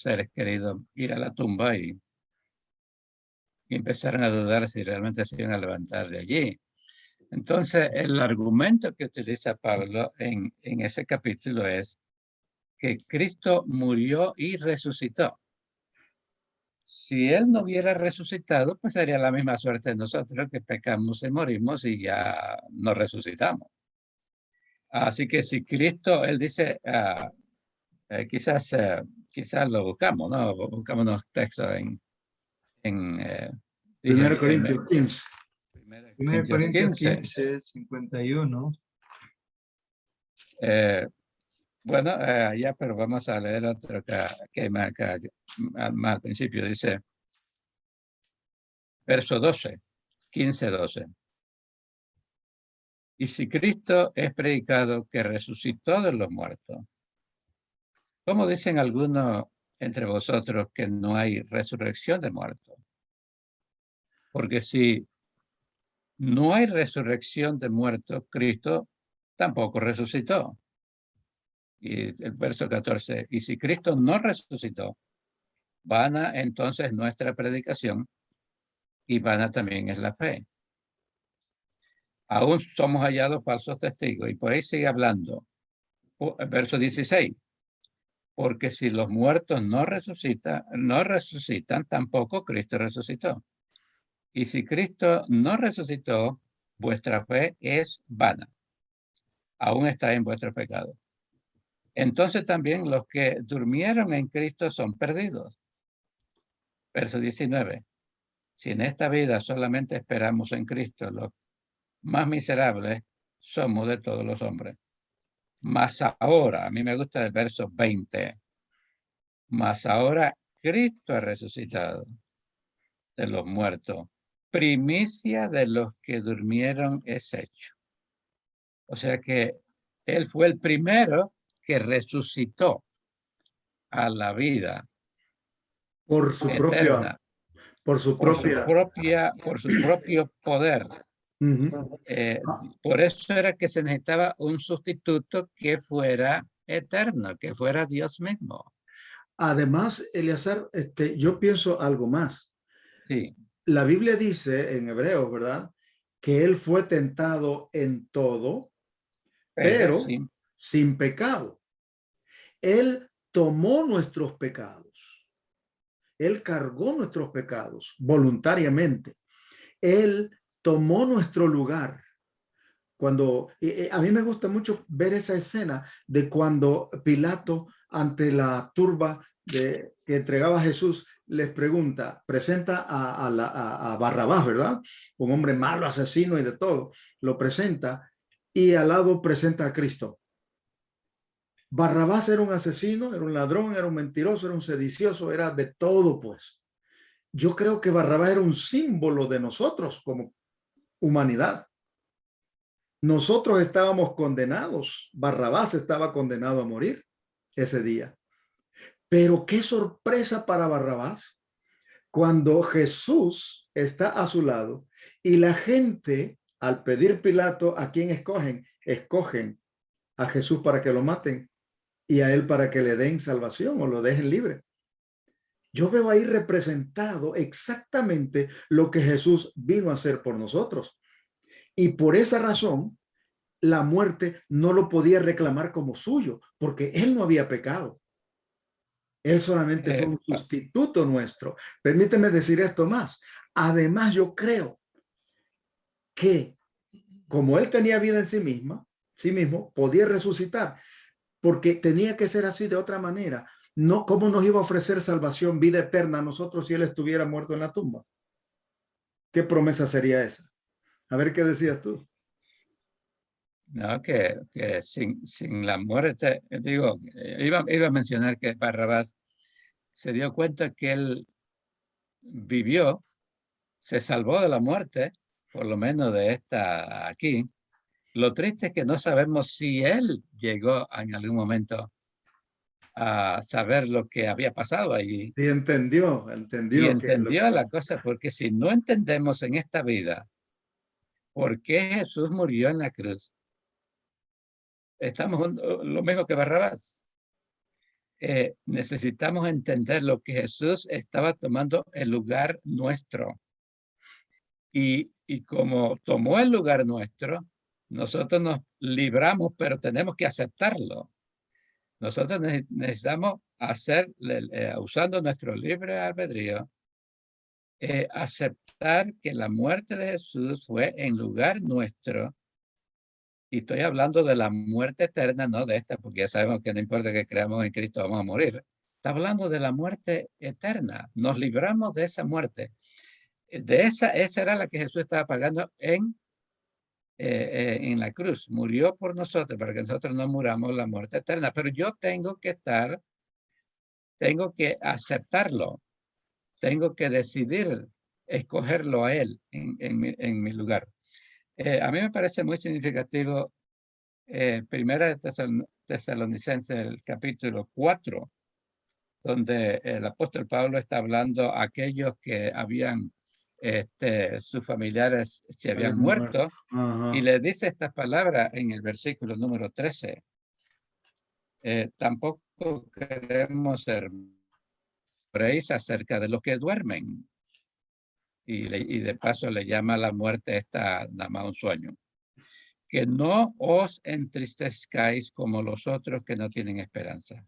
Speaker 5: seres queridos ir a la tumba y empezaron a dudar si realmente se iban a levantar de allí. Entonces, el argumento que utiliza Pablo en ese capítulo es que Cristo murió y resucitó. Si él no hubiera resucitado, pues sería la misma suerte de nosotros, que pecamos y morimos y ya no resucitamos. Así que si Cristo, él dice, quizás lo buscamos, ¿no? Buscamos unos textos en
Speaker 3: 1 Corintios 15.
Speaker 4: 1 Corintios
Speaker 5: 15.
Speaker 4: 15, 51.
Speaker 5: Bueno, ya, pero vamos a leer otro que marca más al principio. Dice, verso 12, 15, 12. Y si Cristo es predicado que resucitó de los muertos, ¿cómo dicen algunos entre vosotros que no hay resurrección de muertos? Porque si no hay resurrección de muertos, Cristo tampoco resucitó. Y el verso 14, y si Cristo no resucitó, vana entonces nuestra predicación y vana también es la fe. Aún somos hallados falsos testigos. Y por ahí sigue hablando. Verso 16. Porque si los muertos no resucitan, tampoco Cristo resucitó. Y si Cristo no resucitó, vuestra fe es vana. Aún está en vuestro pecado. Entonces también los que durmieron en Cristo son perdidos. Verso 19. Si en esta vida solamente esperamos en Cristo, los más miserables somos de todos los hombres. Mas ahora, a mí me gusta el verso 20. Mas ahora Cristo ha resucitado de los muertos. Primicia de los que durmieron es hecho. O sea que Él fue el primero que resucitó a la vida
Speaker 3: Por su
Speaker 5: eterna.
Speaker 3: por su
Speaker 5: propio poder.
Speaker 3: Ujú.
Speaker 5: Por eso era que se necesitaba un sustituto que fuera eterno, que fuera Dios mismo.
Speaker 3: Además, Eleazar, yo pienso algo más.
Speaker 5: Sí.
Speaker 3: La Biblia dice en Hebreos, ¿verdad? Que él fue tentado en todo, pero
Speaker 5: Sí.
Speaker 3: sin pecado. Él tomó nuestros pecados. Él cargó nuestros pecados voluntariamente. Él tomó nuestro lugar. Cuando a mí me gusta mucho ver esa escena de cuando Pilato, ante la turba que entregaba a Jesús, les pregunta, presenta a Barrabás, ¿verdad? Un hombre malo, asesino y de todo. Lo presenta y al lado presenta a Cristo. Barrabás era un asesino, era un ladrón, era un mentiroso, era un sedicioso, era de todo, pues. Yo creo que Barrabás era un símbolo de nosotros como humanidad. Nosotros estábamos condenados. Barrabás estaba condenado a morir ese día. Pero qué sorpresa para Barrabás cuando Jesús está a su lado y la gente, al pedir Pilato, ¿a quién escogen? Escogen a Jesús para que lo maten y a él para que le den salvación o lo dejen libre. Yo veo ahí representado exactamente lo que Jesús vino a hacer por nosotros. Y por esa razón, la muerte no lo podía reclamar como suyo, porque él no había pecado. Él solamente fue un sustituto nuestro. Permíteme decir esto más. Además, yo creo que como él tenía vida en sí mismo, podía resucitar, porque tenía que ser así de otra manera. No, ¿cómo nos iba a ofrecer salvación, vida eterna a nosotros si él estuviera muerto en la tumba? ¿Qué promesa sería esa? A ver qué decías tú.
Speaker 5: No, que sin la muerte, digo, iba a mencionar que Barrabás se dio cuenta que él vivió, se salvó de la muerte, por lo menos de esta aquí. Lo triste es que no sabemos si él llegó en algún momento a saber lo que había pasado allí.
Speaker 3: Y entendió
Speaker 5: Y entendió la cosa, porque si no entendemos en esta vida por qué Jesús murió en la cruz, estamos lo mismo que Barrabás. necesitamos entender lo que Jesús estaba tomando el lugar nuestro. Y como tomó el lugar nuestro, nosotros nos libramos, pero tenemos que aceptarlo. Nosotros necesitamos hacer, usando nuestro libre albedrío, aceptar que la muerte de Jesús fue en lugar nuestro. Y estoy hablando de la muerte eterna, no de esta, porque ya sabemos que no importa que creamos en Cristo, vamos a morir. Está hablando de la muerte eterna. Nos libramos de esa muerte. Esa era la que Jesús estaba pagando en la cruz. Murió por nosotros para que nosotros no muramos la muerte eterna. Pero yo tengo que aceptarlo. Tengo que decidir escogerlo a él en mi lugar. A mí me parece muy significativo Primera de Tesalonicenses, el capítulo 4, donde el apóstol Pablo está hablando a aquellos que habían, sus familiares se habían muerto, y le dice estas palabras en el versículo número 13. Tampoco queremos ser acerca de los que duermen. Y de paso le llama la muerte esta nada más un sueño. Que no os entristezcáis como los otros que no tienen esperanza.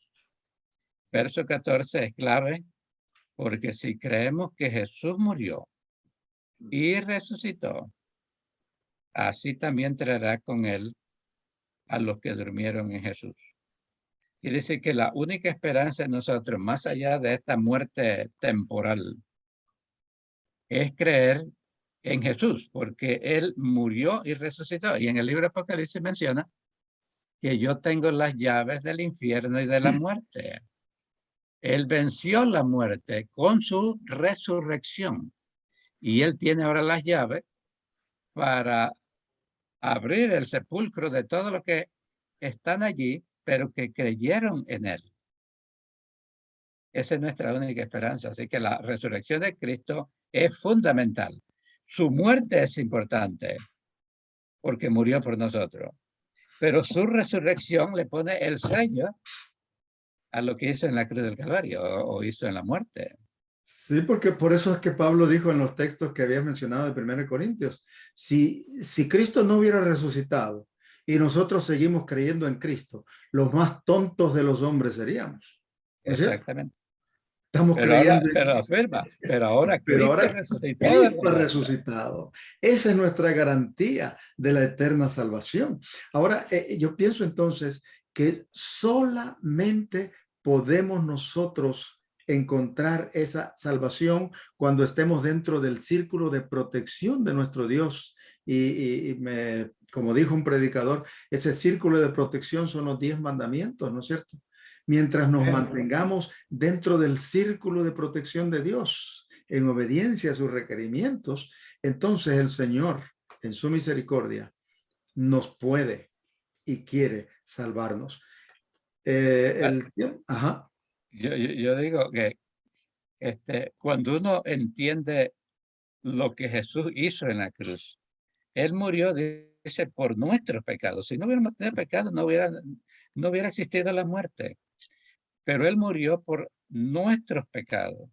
Speaker 5: Verso 14 es clave, porque si creemos que Jesús murió y resucitó, así también traerá con él a los que durmieron en Jesús. Quiere decir que la única esperanza en nosotros, más allá de esta muerte temporal, es creer en Jesús, porque él murió y resucitó. Y en el libro de Apocalipsis menciona que yo tengo las llaves del infierno y de la muerte. Él venció la muerte con su resurrección. Y él tiene ahora las llaves para abrir el sepulcro de todos los que están allí, pero que creyeron en él. Esa es nuestra única esperanza. Así que la resurrección de Cristo es fundamental. Su muerte es importante porque murió por nosotros. Pero su resurrección le pone el sello a lo que hizo en la cruz del Calvario o hizo en la muerte.
Speaker 3: Sí, porque por eso es que Pablo dijo en los textos que había mencionado de 1 Corintios, si Cristo no hubiera resucitado y nosotros seguimos creyendo en Cristo, los más tontos de los hombres seríamos. ¿No es cierto?
Speaker 5: Exactamente.
Speaker 3: Estamos
Speaker 5: Pero
Speaker 3: creyendo.
Speaker 5: ahora, pero afirma, pero ahora Cristo resucitó.
Speaker 3: Cristo ha resucitado. Esa es nuestra garantía de la eterna salvación. Ahora, yo pienso entonces que solamente podemos nosotros encontrar esa salvación cuando estemos dentro del círculo de protección de nuestro Dios. Como dijo un predicador, ese círculo de protección son los 10 mandamientos, ¿no es cierto? Mientras nos mantengamos dentro del círculo de protección de Dios, en obediencia a sus requerimientos, entonces el Señor, en su misericordia, nos puede y quiere salvarnos. Ajá.
Speaker 5: Yo digo que cuando uno entiende lo que Jesús hizo en la cruz, él murió, dice, por nuestros pecados. Si no hubiéramos tenido pecado, no hubiera existido la muerte. Pero él murió por nuestros pecados.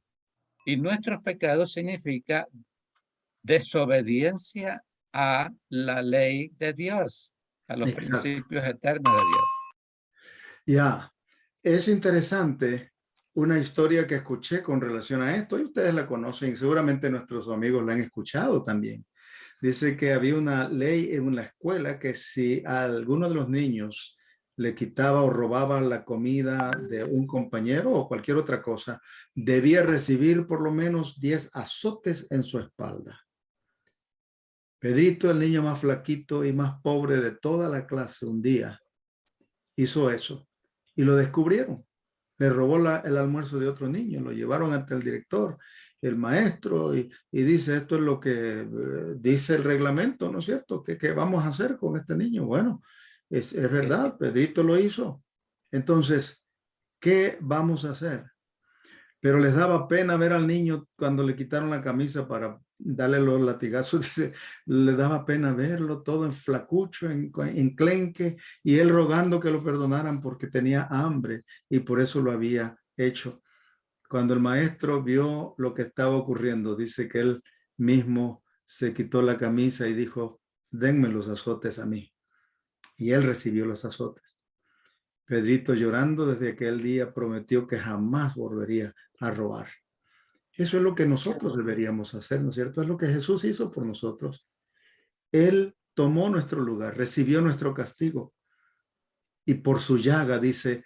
Speaker 5: Y nuestros pecados significa desobediencia a la ley de Dios, a los principios eternos de Dios.
Speaker 3: Ya, es interesante una historia que escuché con relación a esto, y ustedes la conocen, seguramente nuestros amigos la han escuchado también. Dice que había una ley en una escuela que si a alguno de los niños le quitaba o robaba la comida de un compañero o cualquier otra cosa, debía recibir por lo menos 10 azotes en su espalda. Pedrito, el niño más flaquito y más pobre de toda la clase, un día hizo eso y lo descubrieron. Le robó el almuerzo de otro niño, lo llevaron ante el director, el maestro, y dice, esto es lo que dice el reglamento, ¿no es cierto? ¿Qué vamos a hacer con este niño? Bueno, es verdad, Pedrito lo hizo. Entonces, ¿qué vamos a hacer? Pero les daba pena ver al niño cuando le quitaron la camisa para darle los latigazos, dice, le daba pena verlo todo en flacucho, enclenque, y él rogando que lo perdonaran porque tenía hambre y por eso lo había hecho. Cuando el maestro vio lo que estaba ocurriendo, dice que él mismo se quitó la camisa y dijo, denme los azotes a mí. Y él recibió los azotes. Pedrito, llorando desde aquel día, prometió que jamás volvería a robar. Eso es lo que nosotros deberíamos hacer, ¿no es cierto? Es lo que Jesús hizo por nosotros. Él tomó nuestro lugar, recibió nuestro castigo. Y por su llaga, dice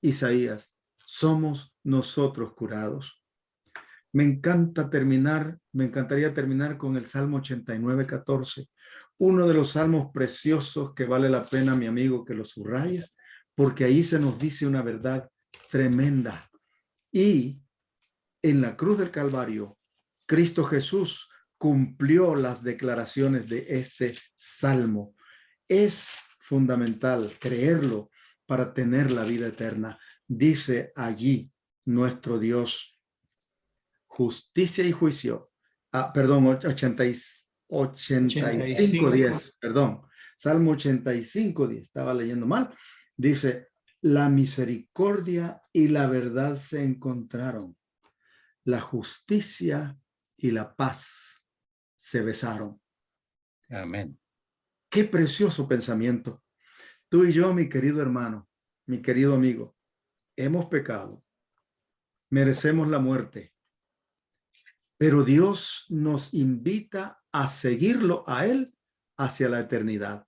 Speaker 3: Isaías, somos nosotros curados. Me encantaría terminar con el Salmo 89:14, uno de los salmos preciosos que vale la pena, mi amigo, que lo subrayes, porque ahí se nos dice una verdad tremenda. Y en la cruz del Calvario, Cristo Jesús cumplió las declaraciones de este salmo. Es fundamental creerlo para tener la vida eterna. Dice allí nuestro Dios, justicia y juicio. 85:10, perdón. Salmo 85:10, estaba leyendo mal. Dice, la misericordia y la verdad se encontraron. La justicia y la paz se besaron.
Speaker 5: Amén.
Speaker 3: Qué precioso pensamiento. Tú y yo, mi querido hermano, mi querido amigo, hemos pecado. Merecemos la muerte. Pero Dios nos invita a seguirlo a Él hacia la eternidad.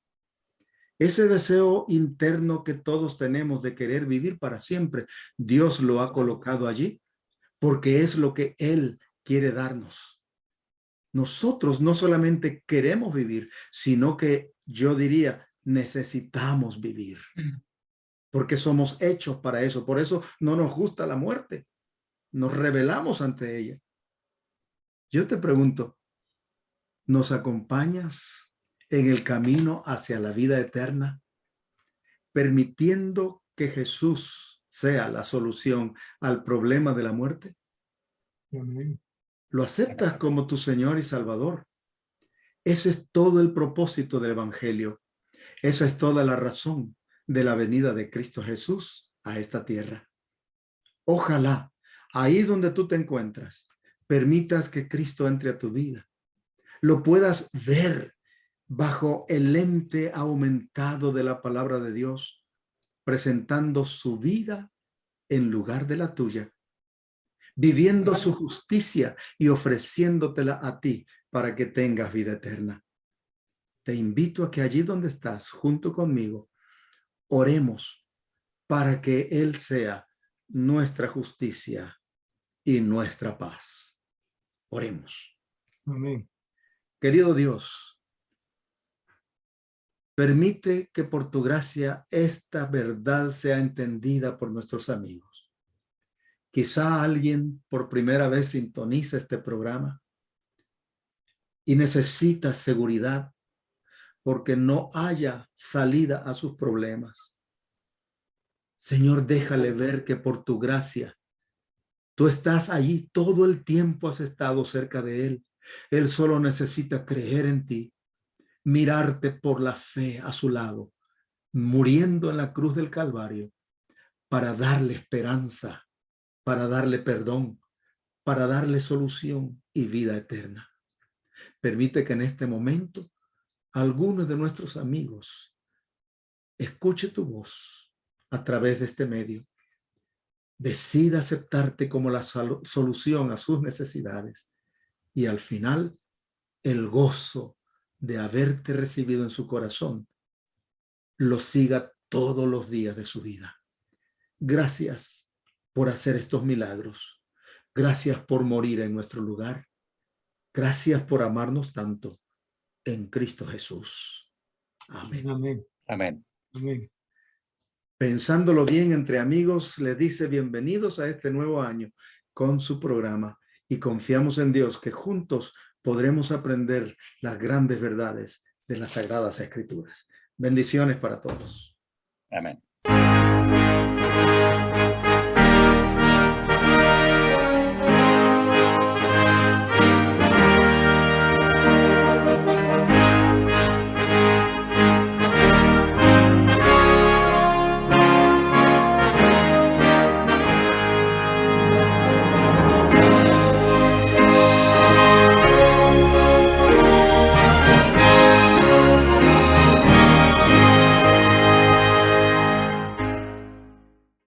Speaker 3: Ese deseo interno que todos tenemos de querer vivir para siempre, Dios lo ha colocado allí porque es lo que Él quiere darnos. Nosotros no solamente queremos vivir, sino que yo diría, necesitamos vivir. Porque somos hechos para eso. Por eso no nos gusta la muerte. Nos rebelamos ante ella. Yo te pregunto, ¿nos acompañas en el camino hacia la vida eterna, permitiendo que Jesús sea la solución al problema de la muerte?
Speaker 4: Amén.
Speaker 3: ¿Lo aceptas como tu Señor y Salvador? Ese es todo el propósito del Evangelio. Esa es toda la razón de la venida de Cristo Jesús a esta tierra. Ojalá, ahí donde tú te encuentras, permitas que Cristo entre a tu vida. Lo puedas ver bajo el lente aumentado de la palabra de Dios, presentando su vida en lugar de la tuya, viviendo su justicia y ofreciéndotela a ti para que tengas vida eterna. Te invito a que allí donde estás, junto conmigo, oremos para que Él sea nuestra justicia y nuestra paz. Oremos.
Speaker 4: Amén.
Speaker 3: Querido Dios, permite que por tu gracia esta verdad sea entendida por nuestros amigos. Quizá alguien por primera vez sintoniza este programa y necesita seguridad porque no haya salida a sus problemas. Señor, déjale ver que por tu gracia tú estás allí, todo el tiempo has estado cerca de él. Él solo necesita creer en ti, mirarte por la fe a su lado, muriendo en la cruz del Calvario para darle esperanza, para darle perdón, para darle solución y vida eterna. Permite que en este momento algunos de nuestros amigos escuche tu voz a través de este medio. Decida aceptarte como la solución a sus necesidades y al final el gozo de haberte recibido en su corazón lo siga todos los días de su vida. Gracias por hacer estos milagros. Gracias por morir en nuestro lugar. Gracias por amarnos tanto en Cristo Jesús. Amén.
Speaker 4: Amén.
Speaker 5: Amén.
Speaker 4: Amén.
Speaker 3: Pensándolo bien entre amigos, les dice bienvenidos a este nuevo año con su programa y confiamos en Dios que juntos podremos aprender las grandes verdades de las Sagradas Escrituras. Bendiciones para todos.
Speaker 5: Amén.